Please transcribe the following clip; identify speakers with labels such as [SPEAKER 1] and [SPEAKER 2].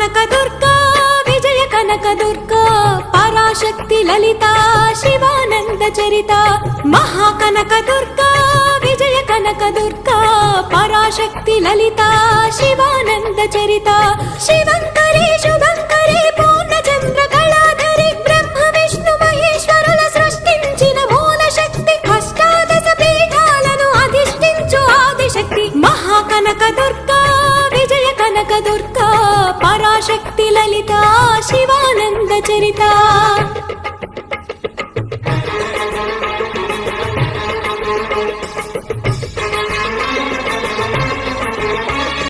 [SPEAKER 1] కనక దుర్గా విజయ కనక దుర్గా పరాశక్తి లలిత శివానంద చరిత మహాకనక దుర్గా విజయ కనక దుర్గా పరాశక్తి లలిత శివానంద చరిత శివంకరి శుభంకరి పూర్ణచంద్ర కళాధరి బ్రహ్మ విష్ణు మహేశ్వరుల సృష్టించిన మూల శక్తి అష్టాదశ పీఠాలను అధిష్ఠించు ఆదిశక్తి మహాకనక దుర్గా విజయ కనక దుర్గా పరాశక్తి లలిత శివానంద చరిత